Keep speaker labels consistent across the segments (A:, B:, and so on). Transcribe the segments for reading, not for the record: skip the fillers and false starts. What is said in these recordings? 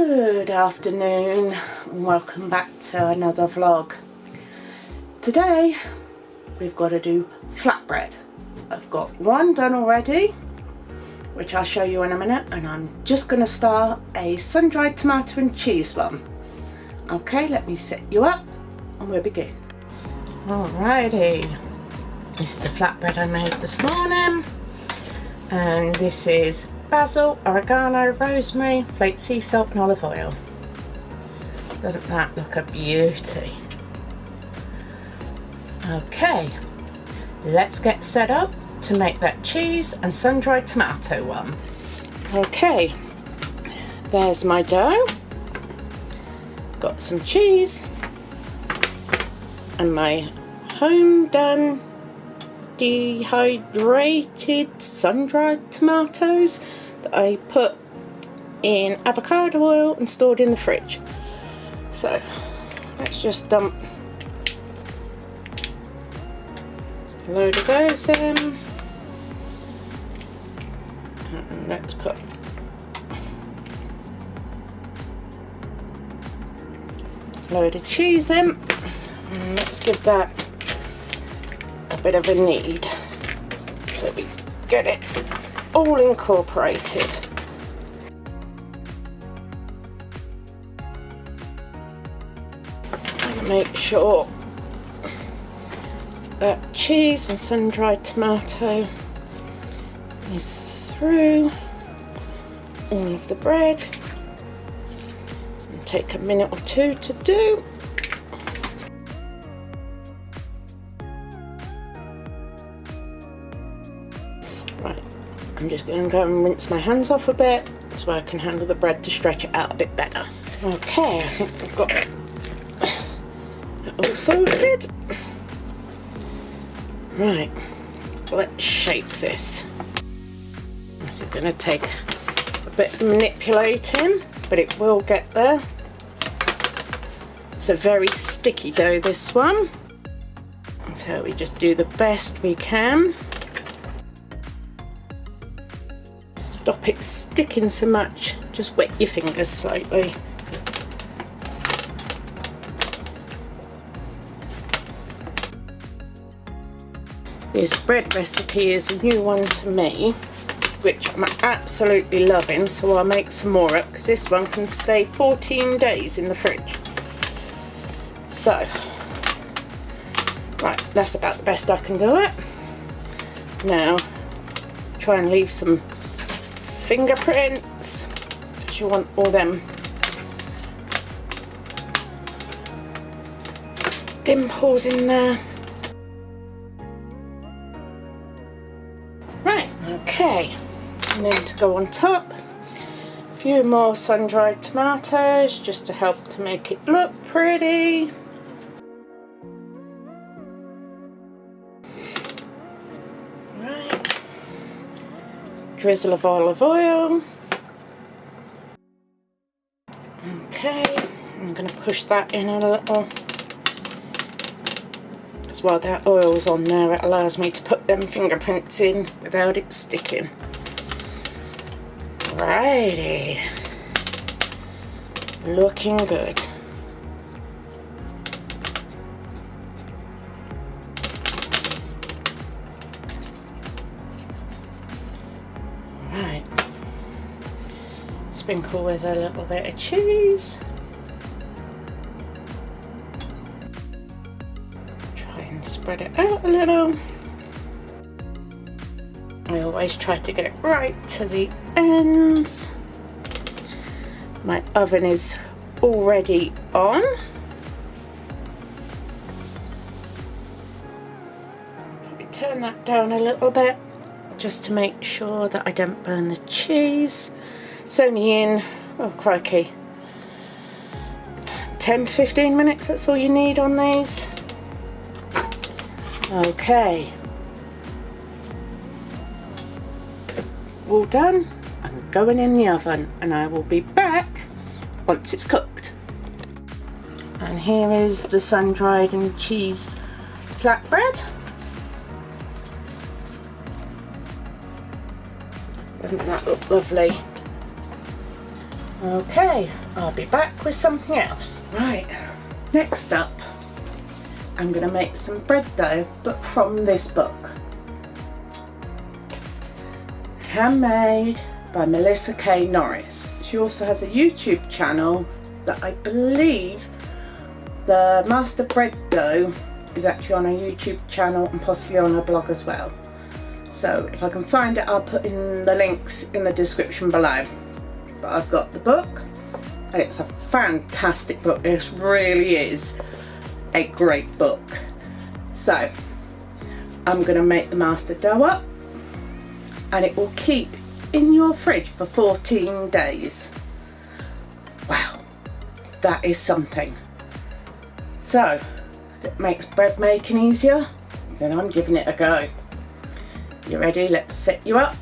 A: Good afternoon and welcome back to another vlog. Today we've got to do flatbread. I've got one done already, which I'll show you in a minute, and I'm just going to start a sun-dried tomato and cheese one. Okay, let me set you up and we'll begin. Alrighty, this is a flatbread I made this morning, and this is basil, oregano, rosemary, flaked sea salt and olive oil. Doesn't that look a beauty? Okay, let's get set up to make that cheese and sun-dried tomato one. Okay, there's my dough. Got some cheese and my home done dehydrated sun-dried tomatoes that I put in avocado oil and stored in the fridge. So let's just dump a load of those in, and let's put a load of cheese in, and let's give that a bit of a knead so we get it all incorporated. And make sure that cheese and sun-dried tomato is through all of the bread. It'll take a minute or two to do. Right, I'm just going to go and rinse my hands off a bit so I can handle the bread to stretch it out a bit better. Okay, I think we've got it all sorted. Right, let's shape this. This is going to take a bit of manipulating, but it will get there. It's a very sticky dough, this one, so we just do the best we can. Stop it sticking so much, just wet your fingers slightly. This bread recipe is a new one to me, which I'm absolutely loving, so I'll make some more up because this one can stay 14 days in the fridge. So, right, that's about the best I can do it. Now, try and leave some fingerprints, because you want all them dimples in there. Right, okay, and then to go on top, a few more sun-dried tomatoes just to help to make it look pretty. Drizzle of olive oil. Okay, I'm going to push that in a little, because while that oil's on there it allows me to put them fingerprints in without it sticking. Righty, looking good. Right, sprinkle with a little bit of cheese. Try and spread it out a little. I always try to get it right to the ends. My oven is already on. Probably turn that down a little bit, just to make sure that I don't burn the cheese. It's only in, oh crikey, 10 to 15 minutes, that's all you need on these. Okay, all done. I'm going in the oven and I will be back once it's cooked. And here is the sun-dried and cheese flatbread. Doesn't that look lovely? Okay, I'll be back with something else. Right, next up, I'm going to make some bread dough, but from this book. Handmade by Melissa K. Norris. She also has a YouTube channel that I believe the Master Bread Dough is actually on her YouTube channel and possibly on her blog as well. So if I can find it, I'll put in the links in the description below. But I've got the book and it's a fantastic book. This really is a great book. So I'm going to make the master dough up and it will keep in your fridge for 14 days. Wow, that is something. So if it makes bread making easier, then I'm giving it a go. You ready? Let's set you up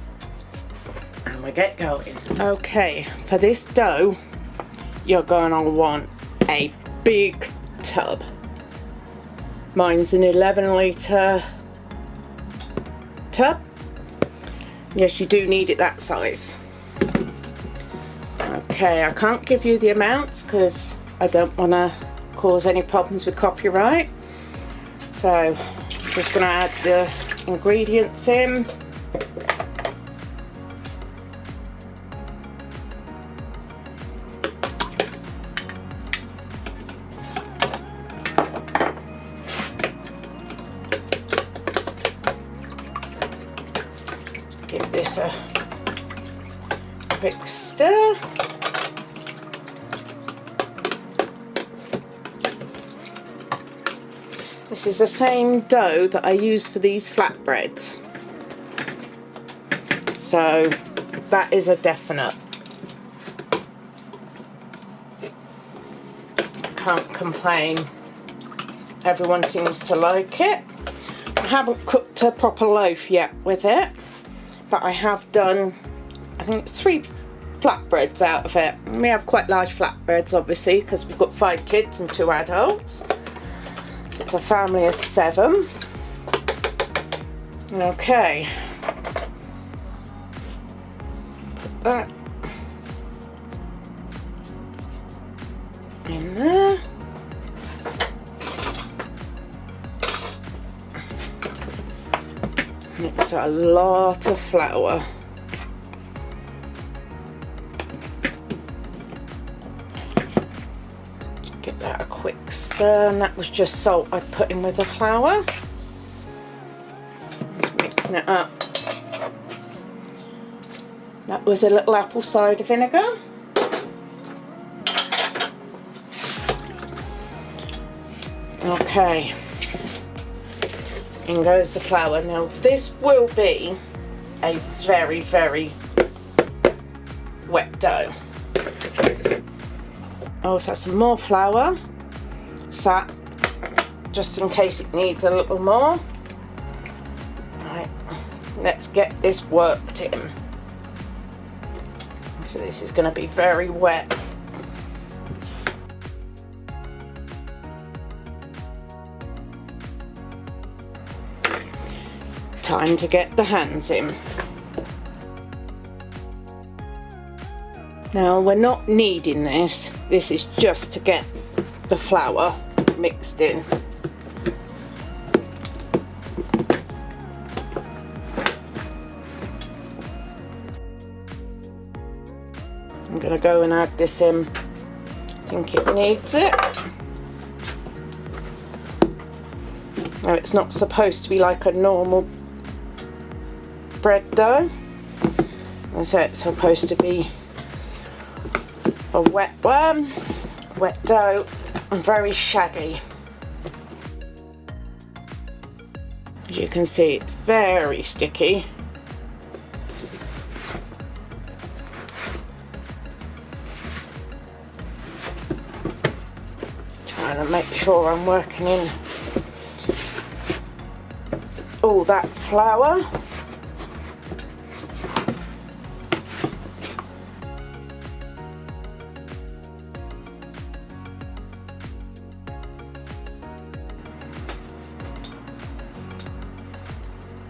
A: and we get going. Okay, for this dough you're going to want a big tub. Mine's an 11-litre tub. Yes, you do need it that size. Okay, I can't give you the amounts because I don't want to cause any problems with copyright. So I'm just going to add the ingredients in. Give this a quick stir. This is the same dough that I use for these flatbreads, so that is a definite. Can't complain. Everyone seems to like it. I haven't cooked a proper loaf yet with it, but I have done, I think it's 3 flatbreads out of it. We have quite large flatbreads obviously because we've got 5 kids and 2 adults. So it's a family of 7. Okay. Put that in there. Mix a lot of flour. Give that a quick stir, and that was just salt I put in with the flour. Just mixing it up. That was a little apple cider vinegar. Okay. In goes the flour. Now this will be a very, very wet dough. Also some more flour, sat just in case it needs a little more. Right, let's get this worked in. So this is going to be very wet. Time to get the hands in. Now we're not kneading this, this is just to get the flour mixed in. I'm going to go and add this in. I think it needs it. Now it's not supposed to be like a normal bread dough. As I said, it's supposed to be a wet one, wet dough, and very shaggy. As you can see, it's very sticky. Trying to make sure I'm working in all that flour.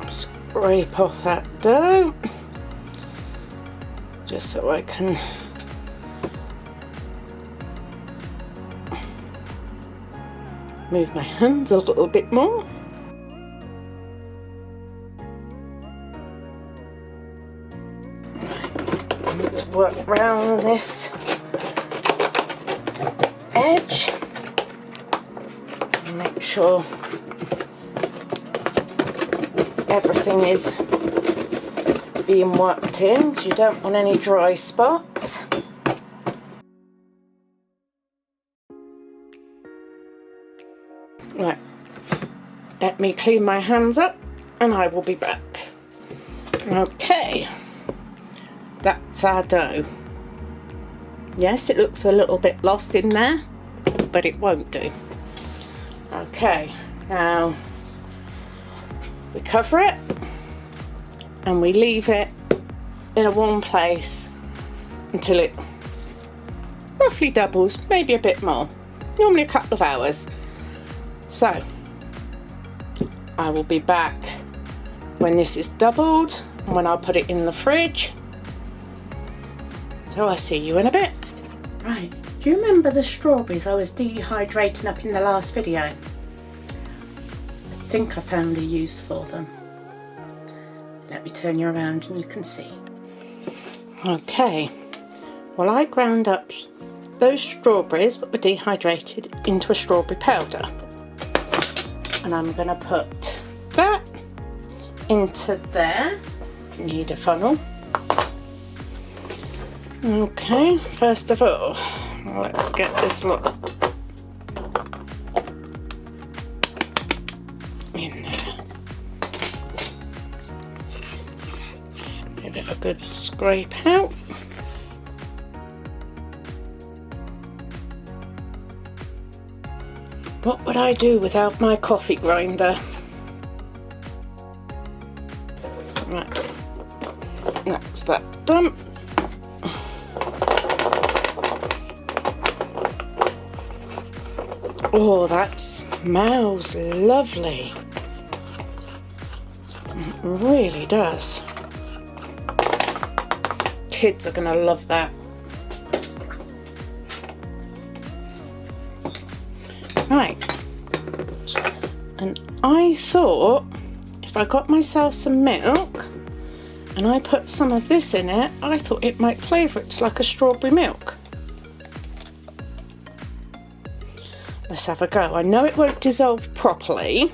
A: Scrape off that dough just so I can Move my hands a little bit more. Let's work round this edge. Make sure everything is being worked in, because you don't want any dry spots. Right, let me clean my hands up and I will be back. Okay, that's our dough. Yes, it looks a little bit lost in there, but it won't do. Okay, now we cover it and we leave it in a warm place until it roughly doubles, maybe a bit more, normally a couple of hours. So I will be back when this is doubled and when I'll put it in the fridge. So I'll see you in a bit. Right, do you remember the strawberries I was dehydrating up in the last video? I think I found a use for them. Let me turn you around and you can see. Okay, well, I ground up those strawberries that were dehydrated into a strawberry powder. And I'm going to put that into there. Need a funnel. Okay, first of all, let's get this lot in there. Give it a good scrape out. What would I do without my coffee grinder? Right, that's that done. Oh, that smells lovely. It really does. Kids are going to love that. Right, and I thought if I got myself some milk and I put some of this in it, I thought it might flavour it to like a strawberry milk. Let's have a go. I know it won't dissolve properly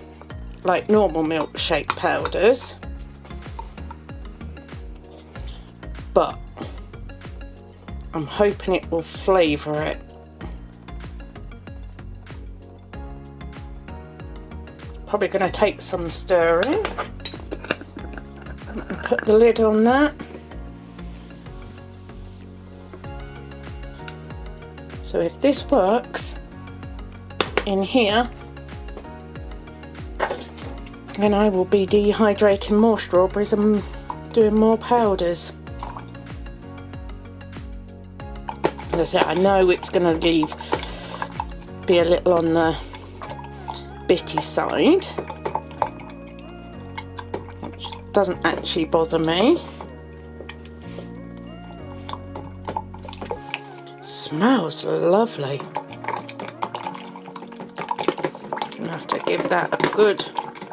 A: like normal milkshake powders, but I'm hoping it will flavour it. Probably going to take some stirring. Put the lid on that. So if this works in here, then I will be dehydrating more strawberries and doing more powders. As I said, I know it's going to be a little on the bitty side, which doesn't actually bother me. Smells lovely. I'm gonna have to give that a good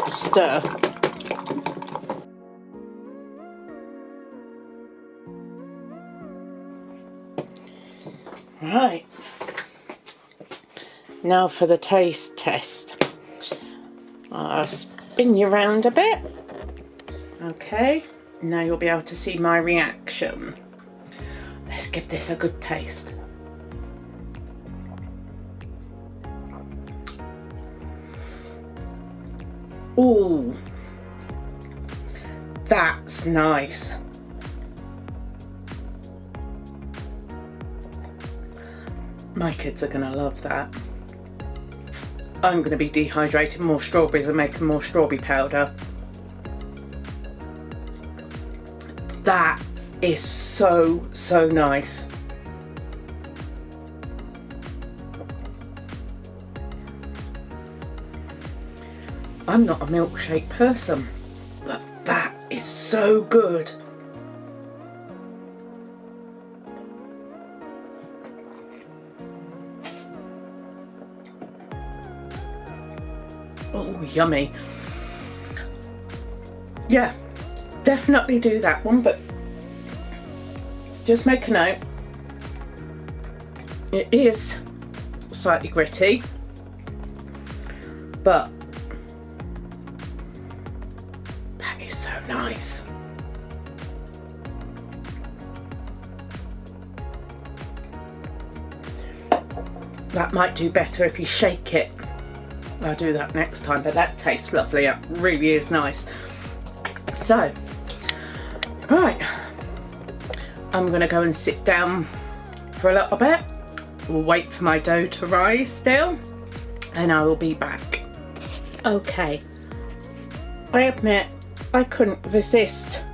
A: stir. Right, now for the taste test. I'll spin you around a bit. Okay, now you'll be able to see my reaction. Let's give this a good taste. Ooh, that's nice. My kids are gonna love that. I'm going to be dehydrating more strawberries and making more strawberry powder. That is so nice. I'm not a milkshake person, but that is so good. Oh, yummy. Yeah, definitely do that one, but just make a note. It is slightly gritty, but that is so nice. That might do better if you shake it. I'll do that next time, but that tastes lovely. It really is nice. So, right, I'm gonna go and sit down for a little bit. We'll wait for my dough to rise still, and I will be back. Okay, I admit I couldn't resist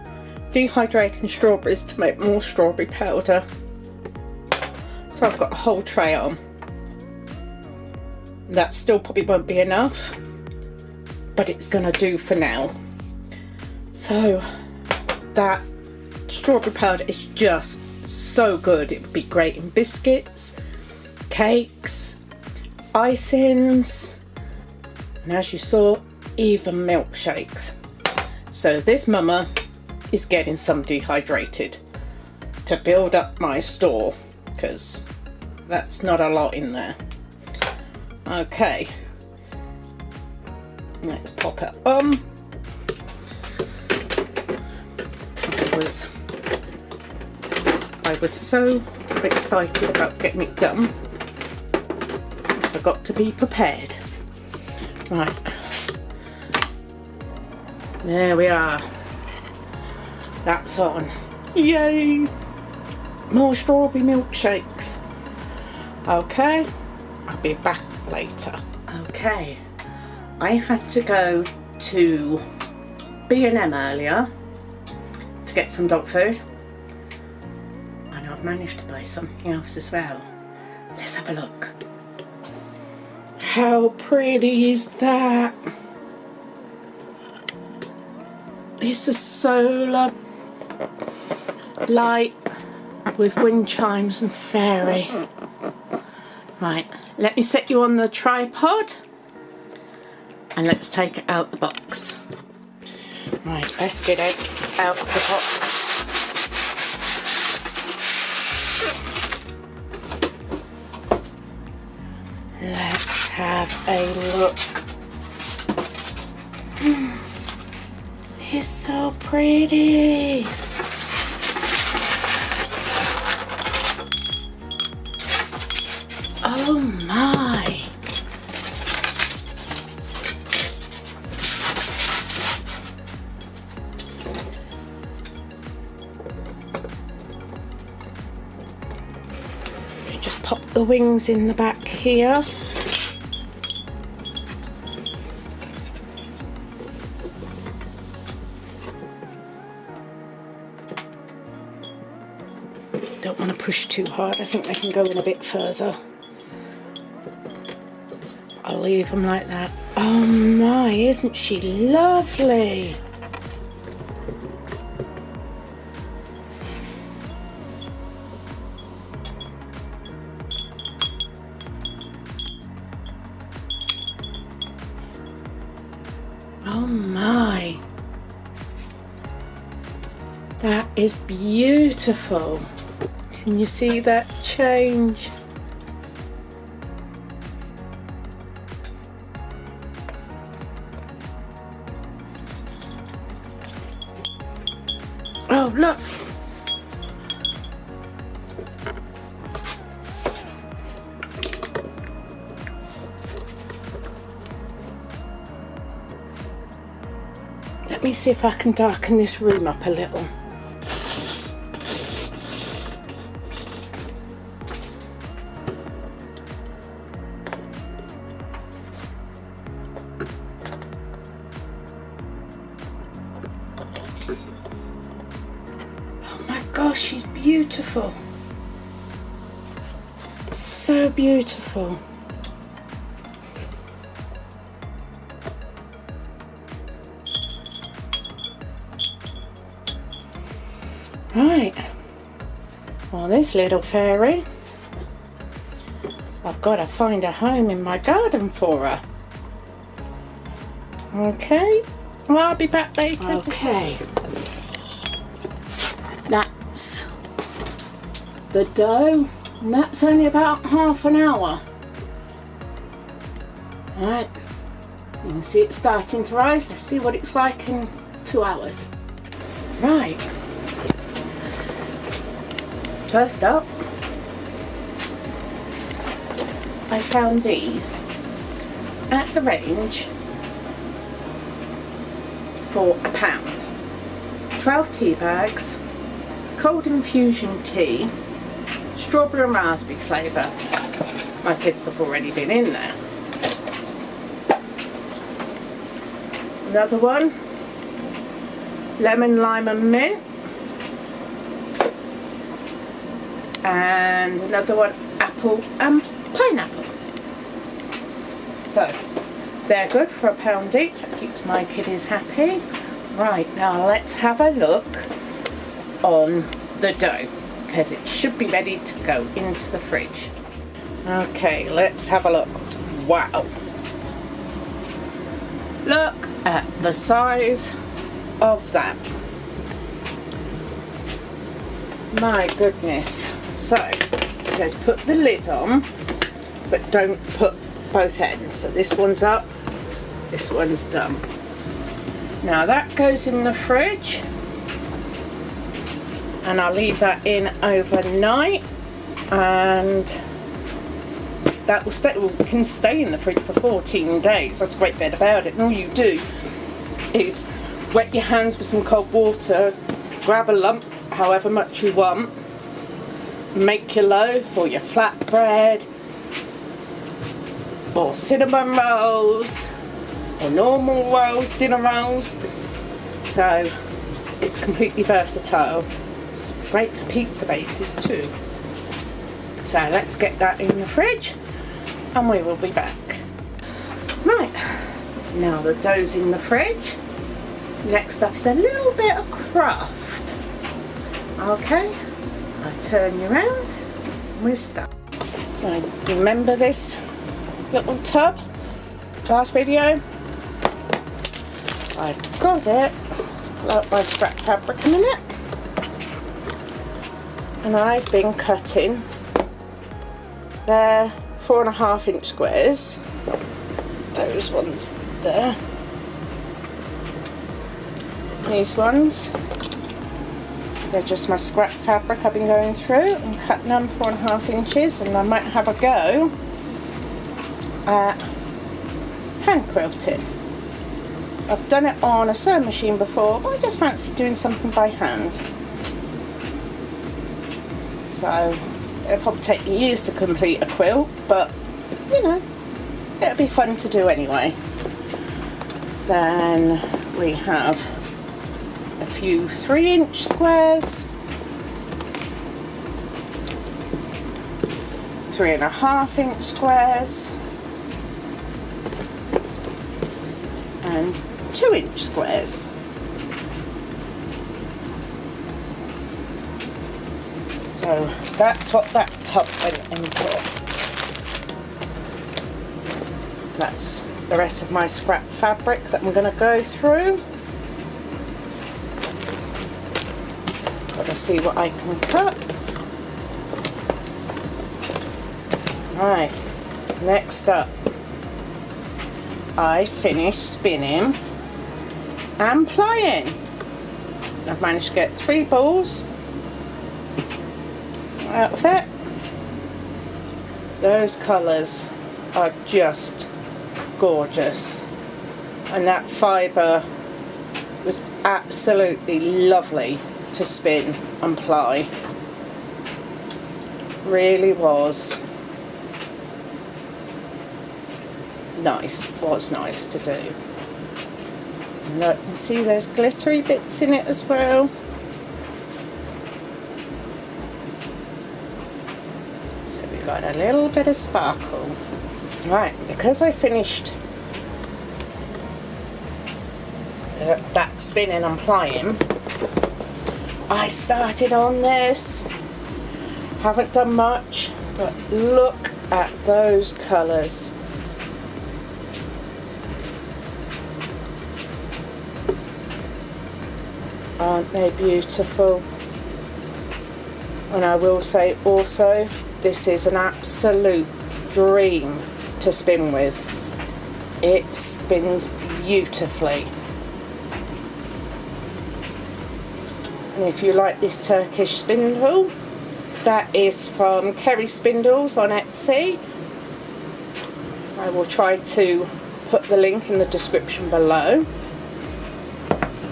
A: dehydrating strawberries to make more strawberry powder. So I've got a whole tray on. That still probably won't be enough, but it's gonna do for now. So that strawberry powder is just so good. It would be great in biscuits, cakes, icings, and as you saw, even milkshakes. So this mumma is getting some dehydrated to build up my store, because that's not a lot in there. Okay, let's pop it on. I was so excited about getting it done, I forgot to be prepared. Right, there we are. That's on. Yay! More strawberry milkshakes. Okay, I'll be back later. Okay, I had to go to m.m.c earlier to get some dog food, and I've managed to buy something else as well. Let's have a look. How pretty is that? It's a solar light with wind chimes and fairy. Right, let me set you on the tripod and let's take it out the box. Right, let's get it out of the box. Let's have a look. It's so pretty. Oh my. Just pop the wings in the back here. Don't want to push too hard. I think they can go in a bit further. I'll leave them like that. Oh my, isn't she lovely? Oh my. That is beautiful. Can you see that change? Oh, look. Let me see if I can darken this room up a little. Gosh, she's beautiful. So beautiful. Right. Well, this little fairy, I've got to find a home in my garden for her. Okay, well, I'll be back later. Okay, that's the dough, and that's only about half an hour. Alright, you can see it starting to rise. Let's see what it's like in 2 hours. Right, first up, I found these at the range for £1. 12 tea bags, cold infusion tea, strawberry and raspberry flavour. My kids have already been in there. Another one, lemon, lime and mint. And another one, apple and pineapple. So they're good for £1 each. That keeps my kiddies happy. Right, now let's have a look on the dough, because it should be ready to go into the fridge. Okay, let's have a look. Wow. Look at the size of that. My goodness. So, it says put the lid on, but don't put both ends. So this one's up, this one's done. Now that goes in the fridge, and I'll leave that in overnight, and that can stay in the fridge for 14 days. That's a great bit about it. And all you do is wet your hands with some cold water, grab a lump, however much you want, make your loaf or your flatbread or cinnamon rolls or normal rolls, dinner rolls. So it's completely versatile. Great for pizza bases too. So let's get that in the fridge and we will be back. Right, now the dough's in the fridge. Next up is a little bit of craft. Okay, I turn you around and we'll start. Now, remember this little tub? Last video? I've got it. Let's pull out my scrap fabric a minute. And I've been cutting their 4.5-inch squares. Those ones there. These ones, they're just my scrap fabric I've been going through and cutting them 4.5 inches, and I might have a go at hand quilting. I've done it on a sewing machine before, but I just fancy doing something by hand. So it'll probably take me years to complete a quilt, but you know, it'll be fun to do anyway. Then we have a few 3-inch squares, 3.5-inch squares, and 2-inch squares. So that's what that tub went in for. That's the rest of my scrap fabric that I'm going to go through. Gotta see what I can cut. Right, next up, I finished spinning and plying. I've managed to get 3 balls out of it. Those colours are just gorgeous, and that fibre was absolutely lovely to spin and ply. Really was nice. Was nice to do. And look, you can see there's glittery bits in it as well. So we've got a little bit of sparkle. Right, because I finished that spinning and plying, I started on this. Haven't done much, but look at those colours. Aren't they beautiful? And I will say also, this is an absolute dream to spin with. It spins beautifully. And if you like this Turkish spindle, that is from Kerry Spindles on Etsy. I will try to put the link in the description below.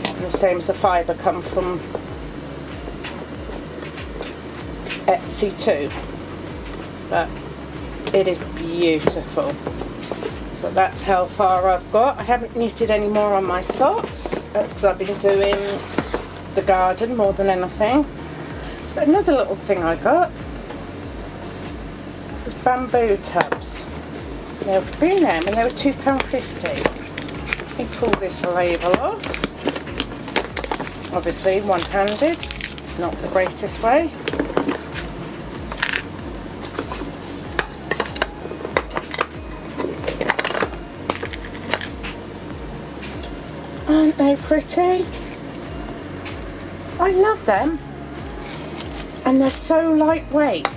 A: And the same as the fibre come from Etsy too. But it is beautiful. So that's how far I've got. I haven't knitted any more on my socks. That's because I've been doing the garden more than anything. But another little thing I got was bamboo tubs. They were M.m.c and they were £2.50. Let me pull this label off. Obviously one-handed, it's not the greatest way. Aren't they pretty? I love them, and they're so lightweight.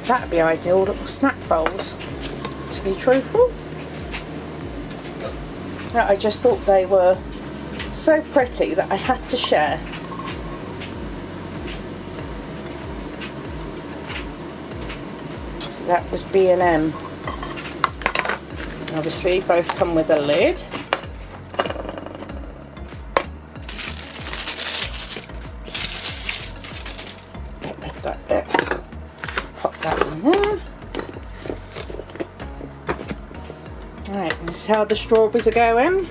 A: That'd be ideal little snack bowls, to be truthful. I just thought they were so pretty that I had to share. So that was B&M. Obviously both come with a lid. Pop that in there. Right, this is how the strawberries are going.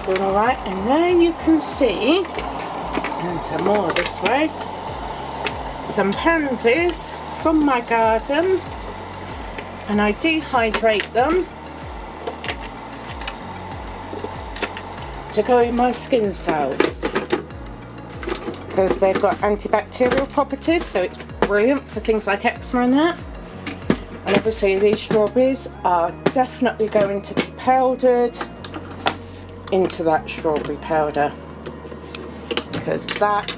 A: Doing alright, and there you can see, and some more this way, some pansies from my garden. And I dehydrate them to go in my skin cells because they've got antibacterial properties, so it's brilliant for things like eczema and that. And obviously these strawberries are definitely going to be powdered into that strawberry powder because that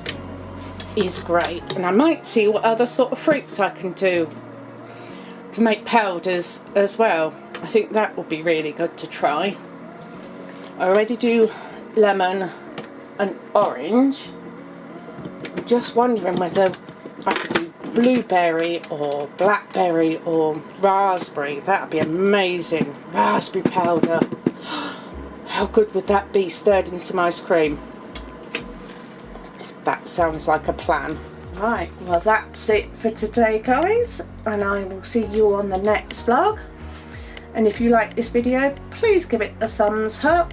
A: is great. And I might see what other sort of fruits I can do to make powders as well. I think that would be really good to try. I already do lemon and orange. I'm just wondering whether I could do blueberry or blackberry or raspberry. That would be amazing. Raspberry powder. How good would that be stirred in some ice cream? That sounds like a plan. Right, well that's it for today guys, and I will see you on the next vlog. And if you like this video, please give it a thumbs up,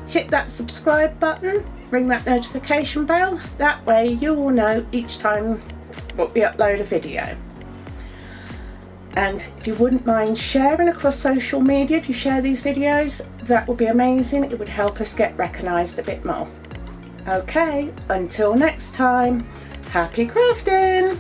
A: hit that subscribe button, ring that notification bell, that way you will know each time we upload a video. And if you wouldn't mind sharing across social media, if you share these videos, that would be amazing. It would help us get recognised a bit more. Okay, until next time. Happy crafting!